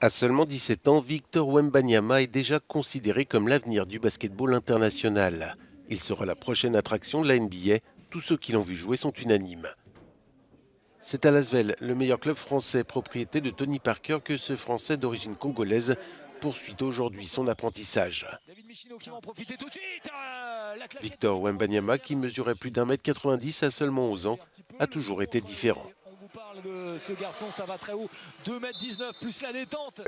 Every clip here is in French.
À seulement 17 ans, Victor Wembanyama est déjà considéré comme l'avenir du basketball international. Il sera la prochaine attraction de la NBA. Tous ceux qui l'ont vu jouer sont unanimes. C'est à Lasvel, le meilleur club français, propriété de Tony Parker, que ce Français d'origine congolaise poursuit aujourd'hui son apprentissage. Victor Wembanyama, qui mesurait plus d'1,90 m à seulement 11 ans, a toujours été différent. Ce garçon, ça va très haut, 2,19 m plus la détente.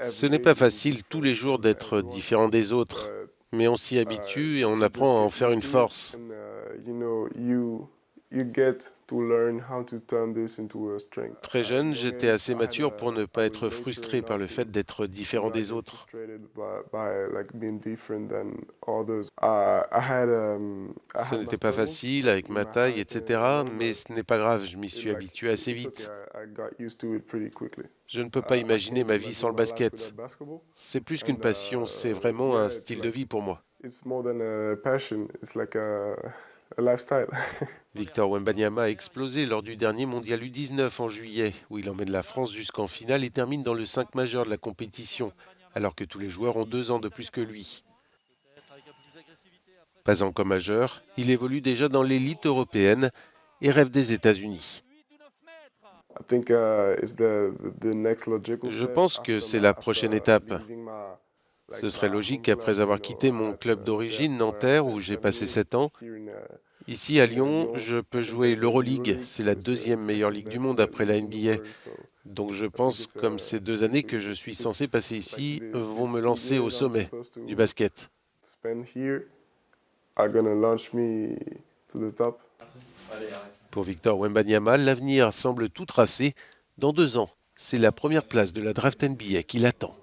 Ce n'est pas facile tous les jours d'être différent des autres, mais on s'y habitue et on apprend à en faire une force. Très jeune, j'étais assez mature pour ne pas être frustré par le fait d'être différent des autres. Ce n'était pas facile avec ma taille, etc., mais ce n'est pas grave, je m'y suis habitué assez vite. Je ne peux pas imaginer ma vie sans le basket. C'est plus qu'une passion, c'est vraiment un style de vie pour moi. Victor Wembanyama a explosé lors du dernier mondial U19 en juillet, où il emmène la France jusqu'en finale et termine dans le 5 majeur de la compétition, alors que tous les joueurs ont 2 ans de plus que lui. Pas encore majeur, il évolue déjà dans l'élite européenne et rêve des États-Unis. Je pense que c'est la prochaine étape. Ce serait logique qu'après avoir quitté mon club d'origine, Nanterre, où j'ai passé 7 ans, ici à Lyon, je peux jouer l'Euroleague. C'est la deuxième meilleure ligue du monde après la NBA. Donc je pense, comme ces 2 années que je suis censé passer ici, vont me lancer au sommet du basket. Pour Victor Wembanyama, l'avenir semble tout tracé. Dans 2 ans, c'est la première place de la draft NBA qui l'attend.